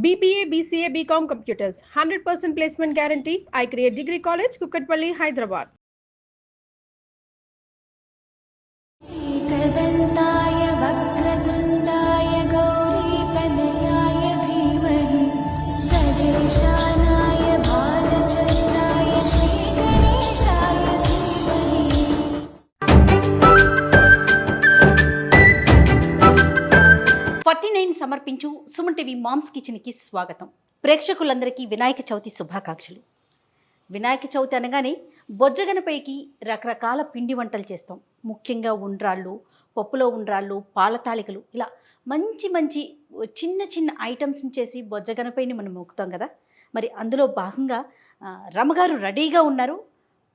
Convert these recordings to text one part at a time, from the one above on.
BBA, BCA, BCom Computers, 100% placement guarantee. I create Degree College, Kukatpalli, Hyderabad. एकदन्ताय वक्रतुण्डाय गौरीतनयाय धीमहि गजेशानाय भालचन्द्राय श्रीगणेशाय धीमहि 49 సమర్పించు సుమన్ టీవీ మామ్స్ కిచెన్కి స్వాగతం. ప్రేక్షకులందరికీ వినాయక చవితి శుభాకాంక్షలు. వినాయక చవితి అనగానే బొజ్జగనపైకి రకరకాల పిండి వంటలు చేస్తాం. ముఖ్యంగా ఉండ్రాళ్ళు, పప్పులో ఉండ్రాళ్ళు, పాలతాలికలు, ఇలా మంచి మంచి చిన్న చిన్న ఐటమ్స్ని చేసి బొజ్జగనపైని మనం మొక్కుతాం కదా. మరి అందులో భాగంగా రమగారు రెడీగా ఉన్నారు.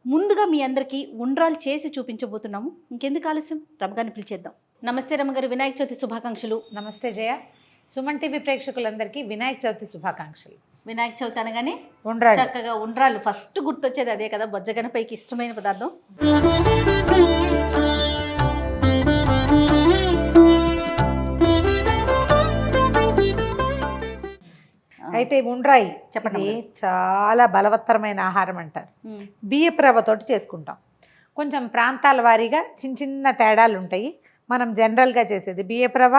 ముందుగా మీ అందరికీ ఉండ్రాలు చేసి చూపించబోతున్నాము. ఇంకెందుకు ఆలస్యం, రమగారిని పిలిచేద్దాం. నమస్తే రమగారు, వినాయక చవితి శుభాకాంక్షలు. నమస్తే జయ. సుమన్ టీవీ ప్రేక్షకులందరికీ వినాయక చవితి శుభాకాంక్షలు. వినాయక చవితి అనగానే ఉండ్రాళ్ళు, చక్కగా ఉండ్రాళ్ళు ఫస్ట్ గుర్తొచ్చేది అదే కదా, బొజ్జగనపైకి ఇష్టమైన పదార్థం. అయితే ఉండ్రాయి చెప్పండి. చాలా బలవత్తరమైన ఆహారం అంటారు. బియ్యపు రవ్వతోటి చేసుకుంటాం. కొంచెం ప్రాంతాల వారీగా చిన్న చిన్న తేడాలు ఉంటాయి. మనం జనరల్గా చేసేది బియ్యపు రవ్వ,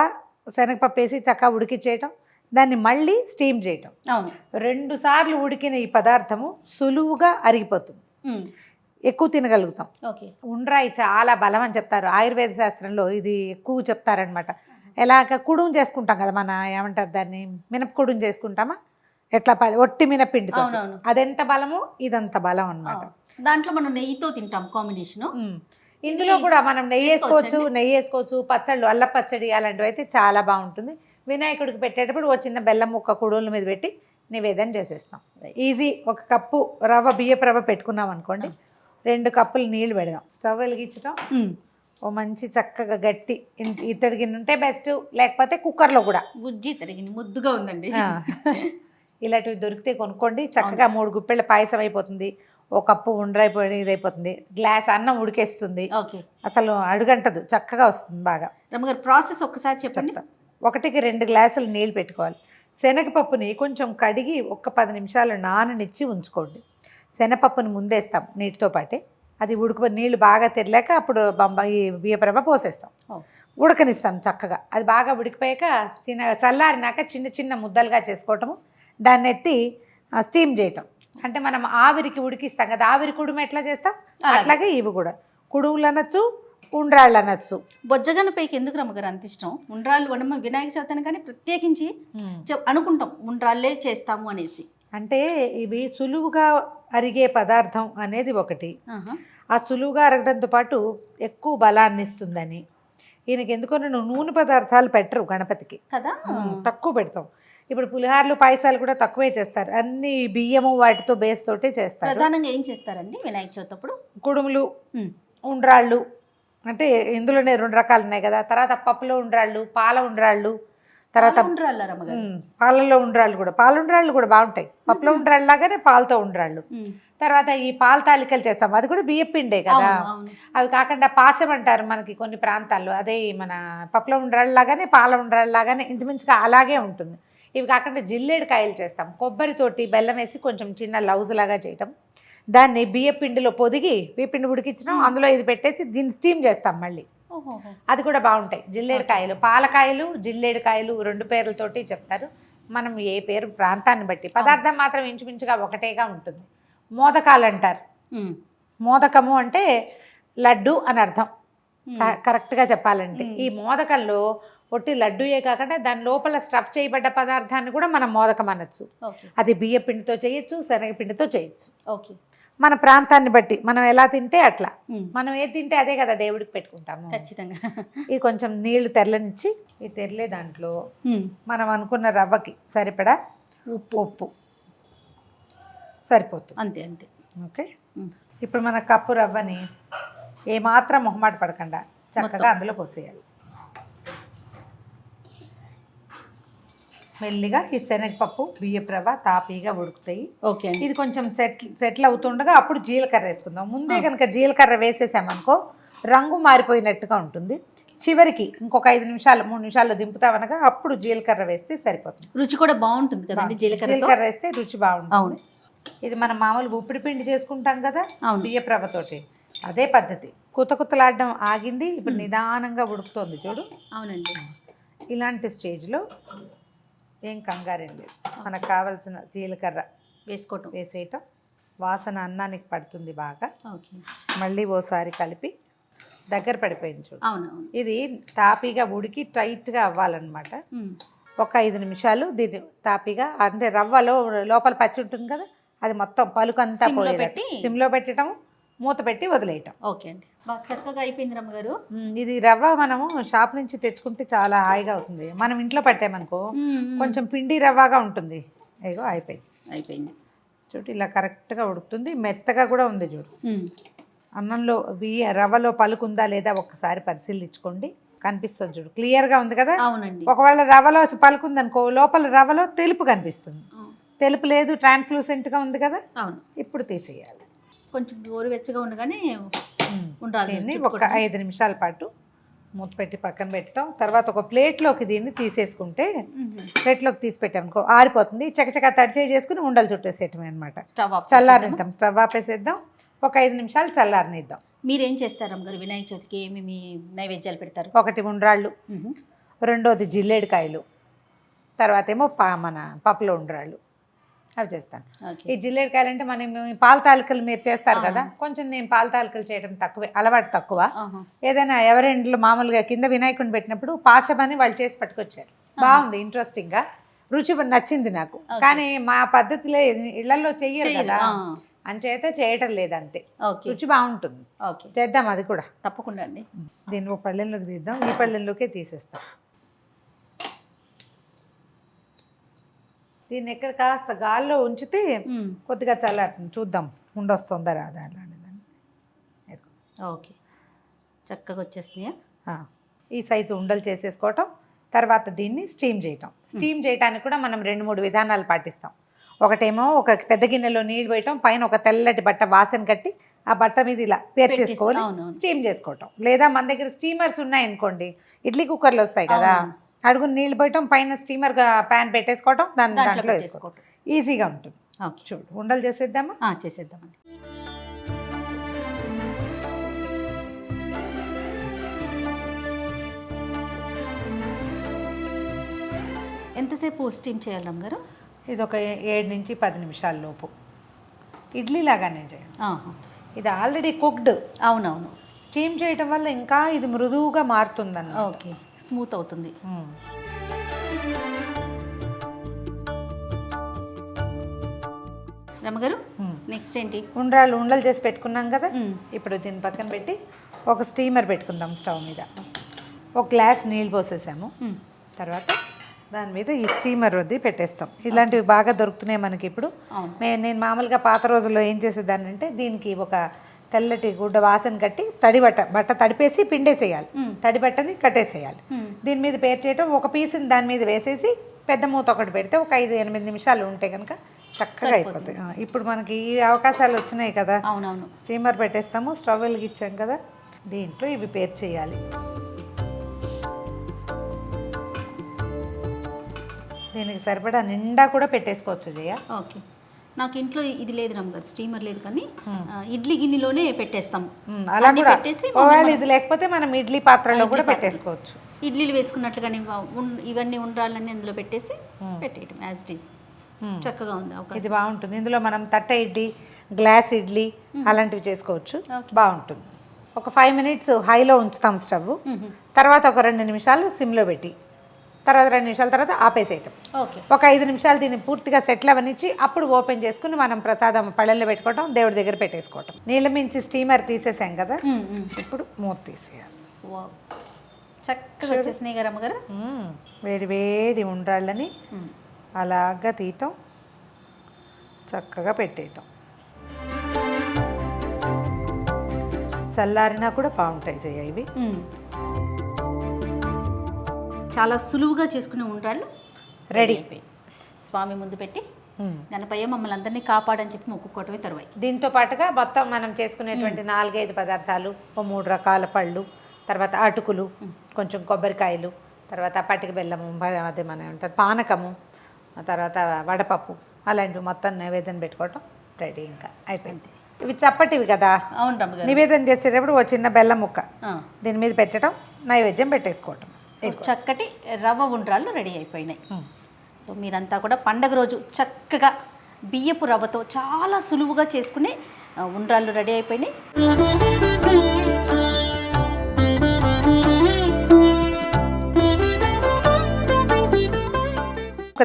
శనగపప్పు వేసి చక్కగా ఉడికించేయటం, దాన్ని మళ్ళీ స్టీమ్ చేయటం. అవును, 2 సార్లు ఉడికిన ఈ పదార్థము సులువుగా అరిగిపోతుంది, ఎక్కువ తినగలుగుతాం. ఓకే. ఉండ్రాయి చాలా బలం అని చెప్తారు. ఆయుర్వేద శాస్త్రంలో ఇది ఎక్కువ చెప్తారనమాట. ఎలాగ కుడుము చేసుకుంటాం కదా, మన ఏమంటారు దాన్ని, మినపకుడుము చేసుకుంటామా, ఎట్లా ఒట్టి మినపిండితో, అదెంత బలమో ఇదంత బలం అనమాట. దాంట్లో మనం నెయ్యితో తింటాం కాంబినేషన్. ఇందులో కూడా మనం నెయ్యి వేసుకోవచ్చు, పచ్చళ్ళు, అల్ల పచ్చడి అలాంటివి అయితే చాలా బాగుంటుంది. వినాయకుడికి పెట్టేటప్పుడు ఓ చిన్న బెల్లం ముక్క కుడుల మీద పెట్టి నివేదన చేసేస్తాం. ఈజీ. 1 కప్పు రవ్వ, బియ్యపు రవ్వ పెట్టుకున్నాం అనుకోండి, 2 కప్పులు నీళ్ళు పెడదాం. స్టవ్ వెలిగించడం, ఓ మంచి చక్కగా గట్టి ఇత్తడి గిన్నె ఉంటే బెస్ట్, లేకపోతే కుక్కర్లో కూడా. గుజ్జి తరిగిన ముద్దుగా ఉందండి. ఇలాంటివి దొరికితే కొనుక్కోండి. చక్కగా 3 గుప్పెళ్ళ పాయసం అయిపోతుంది, 1 కప్పు ఉండ్రైపోయి ఇదైపోతుంది, గ్లాస్ అన్నం ఉడికేస్తుంది. ఓకే. అసలు అడుగంటదు, చక్కగా వస్తుంది బాగా. రమ్మగారు ప్రాసెస్ ఒక్కసారి చెప్పండి. 1కి 2 గ్లాసులు నీళ్ళు పెట్టుకోవాలి. శనగపప్పుని కొంచెం కడిగి 10 నిమిషాలు నాననిచ్చి ఉంచుకోండి. శనగపప్పుని ముందేస్తాం నీటితో పాటే, అది నీళ్ళు బాగా తెరలేక అప్పుడు ఈ బియ్యపు రవ్వ పోసేస్తాం, ఉడకనిస్తాం చక్కగా. అది బాగా ఉడికిపోయాక చల్లారినాక చిన్న చిన్న ముద్దలుగా చేసుకోవటము, దాన్ని ఎత్తి స్టీమ్ చేయటం. అంటే మనం ఆవిరికి ఉడికిస్తాం కదా, ఆవిరి కుడుము ఎట్లా చేస్తాం అట్లాగే ఇవి కూడా కుడుములు అనొచ్చు, ఉండ్రాళ్ళు అనొచ్చు. బొజ్జగనపైకి ఎందుకు రమ్మగారు అంత ఇష్టం? ఉండ్రాళ్ళు మనం వినాయక చవితి కానీ ప్రత్యేకించి అనుకుంటాం ఉండ్రాళ్ళే చేస్తాము అనేసి. అంటే ఇవి సులువుగా అరిగే పదార్థం అనేది ఒకటి. ఆ సులువుగా అరగడంతో పాటు ఎక్కువ బలాన్ని ఇస్తుందని. ఈయనకి ఎందుకో నూనె పదార్థాలు పెట్టరు గణపతికి కదా, తక్కువ పెడతాం. ఇప్పుడు పులిహార్లు, పాయసాలు కూడా తక్కువే చేస్తారు, అన్ని బియ్యము వాటితో బేస్ తోటే చేస్తారు. ప్రధానంగా ఏం చేస్తారండి వినాయక చవితి అప్పుడు? కుడుములు, ఉండ్రాళ్ళు, అంటే ఇందులోనే 2 రకాలు ఉన్నాయి కదా. తర్వాత పప్పులో ఉండ్రాళ్ళు, పాల ఉండ్రాళ్ళు, తర్వాత పాలలో ఉండ్రాళ్ళు కూడా. పాల ఉండ్రాళ్ళు కూడా బాగుంటాయి. పప్పులో ఉండ్రాళ్ళు లాగానే పాలతో ఉండ్రాళ్ళు. తర్వాత ఈ పాల తాలికలు చేస్తాం, అది కూడా బియ్యం పిండే కదా. అవి కాకుండా పాశం అంటారు మనకి కొన్ని ప్రాంతాల్లో, అదే మన పప్పులో ఉండ్రాళ్ళు లాగానే పాల ఉండ్రాళ్ళు లాగానే ఇంచుమించుగా అలాగే ఉంటుంది. ఇవి కాకుండా జిల్లేడు కాయలు చేస్తాం, కొబ్బరితోటి బెల్లం వేసి కొంచెం చిన్న లౌజ్ లాగా చేయటం, దాన్ని బియ్యపిండిలో పొదిగి బియ్యపిండి ఉడికించడం, అందులో ఇది పెట్టేసి దీన్ని స్టీమ్ చేస్తాం మళ్ళీ. అది కూడా బాగుంటాయి. జిల్లేడు కాయలు, పాలకాయలు, జిల్లేడు కాయలు 2 పేర్లతోటి చెప్తారు. మనం ఏ పేరు ప్రాంతాన్ని బట్టి, పదార్థం మాత్రం ఇంచుమించుగా ఒకటేగా ఉంటుంది. మోదకాలు అంటారు. మోదకము అంటే లడ్డు అని అర్థం కరెక్ట్గా చెప్పాలంటే. ఈ మోదకంలో ఒట్టి లడ్డూయే కాకుండా దాని లోపల స్టఫ్ చేయబడ్డ పదార్థాన్ని కూడా మనం మోదకం అనొచ్చు. అది బియ్య పిండితో చేయొచ్చు, శనగపిండితో చేయొచ్చు. ఓకే. మన ప్రాంతాన్ని బట్టి మనం ఎలా తింటే అట్లా, మనం ఏది తింటే అదే కదా దేవుడికి పెట్టుకుంటాము. ఖచ్చితంగా. ఇది కొంచెం నీళ్లు తెరలనిచ్చి, ఈ తెరలే దాంట్లో మనం అనుకున్న రవ్వకి సరిపడా ఉప్పు సరిపోతుంది. అంతే అంతే. ఓకే. ఇప్పుడు మన కప్పు రవ్వని ఏమాత్రం మొహమాట పడకుండా చక్కగా అందులో పోసేయాలి. మెల్లిగా ఈ శనగపప్పు, బియ్యపు రవ్వ తాపీగా ఉడుకుతాయి. ఓకే. ఇది కొంచెం సెటిల్ అవుతుండగా అప్పుడు జీలకర్ర వేసుకుందాం. ముందే కనుక జీలకర్ర వేసేసామనుకో రంగు మారిపోయినట్టుగా ఉంటుంది. చివరికి ఇంకొక 5 నిమిషాలు 3 నిమిషాల్లో దింపుతామనగా అప్పుడు జీలకర్ర వేస్తే సరిపోతుంది. రుచి కూడా బాగుంటుంది కదండి జీలకర్ర. జీలకర్ర వేస్తే రుచి బాగుంటుంది. అవును. ఇది మనం మామూలుగా ఉప్పిడి పిండి చేసుకుంటాం కదా అవును. బియ్యపు రవ్వతోటి, అదే పద్ధతి. కుతకుతలాడడం ఆగింది, ఇప్పుడు నిదానంగా ఉడుకుతోంది చూడు. అవునండి. ఇలాంటి స్టేజ్లో ఏం కంగారేం లేదు, మనకు కావాల్సిన జీలకర్ర వేసేయటం. వాసన అన్నానికి పడుతుంది బాగా. ఓకే. మళ్ళీ ఓసారి కలిపి దగ్గర పడిపోయింది చూడు. అవునవును. ఇది తాపీగా ఉడికి టైట్గా అవ్వాలన్నమాట. ఒక 5 నిమిషాలు దీన్ని తాపీగా, అంటే రవ్వలో లోపల పచ్చి ఉంటుంది కదా, అది మొత్తం పలుకంతా పోయేటట్టు సిమ్లో పెట్టడం, మూత పెట్టి వదిలేయటం. ఓకే అండి. బాగా చక్కగా అయిపోయింది రమ్మగారు. ఇది రవ్వ మనము షాప్ నుంచి తెచ్చుకుంటే చాలా హాయిగా అవుతుంది. మనం ఇంట్లో పట్టామనుకో కొంచెం పిండి రవ్వగా ఉంటుంది. అయ్యో అయిపోయింది చూడు, ఇలా కరెక్ట్గా ఉడుకుతుంది, మెత్తగా కూడా ఉంది చూడు. అన్నంలో రవ్వలో పలుకుందా లేదా ఒక్కసారి పరిశీలించుకోండి, కనిపిస్తుంది చూడు, క్లియర్గా ఉంది కదా. అవునండి. ఒకవేళ రవ్వలో పలుకుంది అనుకో, లోపల రవ్వలో తెలుపు కనిపిస్తుంది. తెలుపు లేదు, ట్రాన్స్లూసెంట్గా ఉంది కదా. అవును. ఇప్పుడు తీసేయాలి. కొంచెం గోరువెచ్చగా ఉండగానే ఉండాలి. దీన్ని ఒక 5 నిమిషాల పాటు మూత పెట్టి పక్కన పెట్టడం. తర్వాత ఒక ప్లేట్లోకి దీన్ని తీసేసుకుంటే, ప్లేట్లోకి తీసి పెట్టామనుకో ఆరిపోతుంది. చకచకా తడిచే చేసుకుని ఉండలు చుట్టేసేయటమే అనమాట. చల్లారిద్దాం, స్టవ్ ఆపేసేద్దాం, ఒక 5 నిమిషాలు చల్లారనిద్దాం. మీరేం చేస్తారు అమ్మగారు వినాయక చవితికి? ఏమేమి నైవేద్యాలు పెడతారు? ఒకటి ఉండ్రాళ్ళు, రెండోది జిల్లేడికాయలు, తర్వాత ఏమో మన పప్పులో ఉండ్రాళ్ళు, అవి చేస్తాను. ఈ జిల్లేడికాయలు అంటే మనం పాల తాలికలు మీరు చేస్తారు కదా, కొంచెం నేను పాల తాలికలు చేయడం తక్కువే, అలవాటు తక్కువ. ఏదైనా ఎవరింట్లో మామూలుగా కింద వినాయకుడిని పెట్టినప్పుడు పాశమని వాళ్ళు చేసి పట్టుకొచ్చారు, బాగుంది, ఇంట్రెస్టింగ్గా, రుచి నచ్చింది నాకు. కానీ మా పద్ధతిలో ఇళ్లలో చెయ్యరు కదా, అంచేత చేయటం లేదంతే. రుచి బాగుంటుంది, చేద్దాం అది కూడా తప్పకుండా అండి. దీన్ని ఒక పళ్ళెంలోకి తీద్దాం, ఈ పళ్ళెంలోకే తీసేస్తాం. దీన్ని ఎక్కడ కాస్త గాల్లో ఉంచితే కొద్దిగా చల్లారుతుంది, చూద్దాం ఉండొస్తుందా రాదా అలాంటిదని. ఓకే, చక్కగా వచ్చేస్తున్నాయా? ఈ సైజు ఉండలు చేసేసుకోవటం. తర్వాత దీన్ని స్టీమ్ చేయటం. స్టీమ్ చేయడానికి కూడా మనం 2-3 విధానాలు పాటిస్తాం. ఒకటేమో ఒక పెద్ద గిన్నెలో నీళ్ళు వేయటం, పైన ఒక తెల్లటి బట్ట వాసన కట్టి ఆ బట్ట మీద ఇలా పేర్చేసుకోవాలి, స్టీమ్ చేసుకోవటం. లేదా మన దగ్గర స్టీమర్స్ ఉన్నాయనుకోండి, ఇడ్లీ కుక్కర్లు వస్తాయి కదా, అడుగుని నీళ్ళు పోయటం, పైన స్టీమర్ ప్యాన్ పెట్టేసుకోవటం, దాంట్లో వేసుకోవటం, ఈజీగా ఉంటుంది. చూడు ఉండలు చేసేద్దామా? చేసేద్దామండి. ఎంతసేపు స్టీమ్ చేయాలి రమ్మగారు? ఇది ఒక 7 నుంచి 10 నిమిషాల లోపు. ఇడ్లీ లాగానే చేయండి. ఇది ఆల్రెడీ కుక్డ్. అవునవును. స్టీమ్ చేయటం వల్ల ఇంకా ఇది మృదువుగా మారుతుందన్న. ఓకే, స్మూత్ అవుతుంది. రమ్మగారు నెక్స్ట్ ఏంటి? ఉండలు చేసి పెట్టుకున్నాం కదా, ఇప్పుడు దీన్ని పక్కన పెట్టి ఒక స్టీమర్ పెట్టుకుందాం స్టవ్ మీద. ఒక గ్లాస్ నీళ్ళు పోసేసాము, తర్వాత దాని మీద ఈ స్టీమర్ వద్ది పెట్టేస్తాం. ఇలాంటివి బాగా దొరుకుతున్నాయి మనకి ఇప్పుడు. నేను మామూలుగా పాత రోజుల్లో ఏం చేసేదాన్ని అంటే, దీనికి ఒక తెల్లటి గుడ్డ వాసన కట్టి బట్ట తడిపేసి పిండేసేయాలి, తడి బట్టని కట్టేసేయాలి. దీని మీద పేరు చేయటం, ఒక పీసుని దాని మీద వేసేసి పెద్ద మూత ఒకటి పెడితే ఒక 5-8 నిమిషాలు ఉంటే కనుక చక్కగా అయిపోతాయి. ఇప్పుడు మనకి ఈ అవకాశాలు వచ్చినాయి కదా. అవునవును. స్టీమర్ పెట్టేస్తాము, స్టవ్ వెలిగించాం కదా, దీంట్లో ఇవి పేరు చేయాలి. దీనికి సరిపడా నిండా కూడా పెట్టేసుకోవచ్చు జయ. ఓకే, నాకు ఇంట్లో ఇది లేదు రమ్మగారు, స్టీమర్ లేదు, కానీ ఇడ్లీ గిన్నెలోనే పెట్టేస్తాం. అలా కూడా ఒకవేళ ఇది లేకపోతే మనం ఇడ్లీ పాత్రలో కూడా పెట్టేసుకోవచ్చు. ఇడ్లీలు వేసుకున్నట్లుగానే ఇవన్నీ ఉండాలని అందులో పెట్టేసి పెట్టేయటం యాజ్ ఇట్ ఈజ్. చక్కగా ఉంది, ఇది బాగుంటుంది. ఇందులో మనం తట్ట ఇడ్లీ, గ్లాస్ ఇడ్లీ అలాంటివి చేసుకోవచ్చు, బాగుంటుంది. ఒక 5 మినిట్స్ హైలో ఉంచుతాం స్టవ్, తర్వాత ఒక 2 నిమిషాలు సిమ్లో పెట్టి, తర్వాత 2 నిమిషాల తర్వాత ఆపేసేయటం. ఒక 5 నిమిషాలు దీన్ని పూర్తిగా సెటిల్ అవనిచ్చి అప్పుడు ఓపెన్ చేసుకుని మనం ప్రసాదం పళ్ళల్లో పెట్టుకోవటం, దేవుడి దగ్గర పెట్టేసుకోవటం. నీళ్ళ మించి స్టీమర్ తీసేసాం కదా, ఇప్పుడు మూత తీసేయాలి. చక్కగా వచ్చేసినాయి గారు అమ్మగారు. వేడి వేడి ఉండ్రాళ్ళని అలాగా తీయటం, చక్కగా పెట్టేయటం. చల్లారినా కూడా బాగుంటాయి జయ ఇవి. చాలా సులువుగా చేసుకునే ఉండ్రాళ్ళు రెడీ అయిపోయి స్వామి ముందు పెట్టి గణపయ్య మమ్మల్ని అందరినీ కాపాడని చెప్పి మొక్కుకోవటమే తరువాయి. దీంతో పాటుగా మొత్తం మనం చేసుకునేటువంటి 4-5 పదార్థాలు, 3 రకాల పళ్ళు, తర్వాత అటుకులు, కొంచెం కొబ్బరికాయలు, తర్వాత పటిక బెల్లము, అదే మన ఏమంటారు పానకము, తర్వాత వడపప్పు, అలాంటివి మొత్తం నైవేద్యం పెట్టుకోవటం రెడీ. ఇంకా అయిపోయింది. ఇవి చప్పటివి కదా, అవును రమ్మగారు. నివేదన చేసేటప్పుడు ఓ చిన్న బెల్లం ముక్క దీని మీద పెట్టడం, నైవేద్యం పెట్టేసుకోవటం. చక్కటి రవ్వ ఉండ్రాళ్ళు రెడీ అయిపోయినాయి. సో మీరంతా కూడా పండగ రోజు చక్కగా బియ్యపు రవ్వతో చాలా సులువుగా చేసుకునే ఉండ్రాళ్ళు రెడీ అయిపోయినాయి.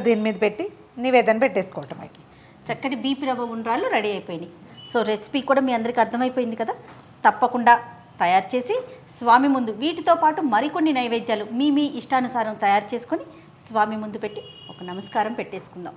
దీని మీద పెట్టి నివేదన పెట్టేసుకోవటం. చక్కటి బీపీ రవ్వ ఉండ్రాళ్ళు రెడీ అయిపోయినాయి. సో రెసిపీ కూడా మీ అందరికీ అర్థమైపోయింది కదా. తప్పకుండా తయారు చేసి స్వామి ముందు వీటితో పాటు మరికొన్ని నైవేద్యాలు మీ ఇష్టానుసారం తయారు చేసుకొని స్వామి ముందు పెట్టి ఒక నమస్కారం పెట్టేసుకుందాం.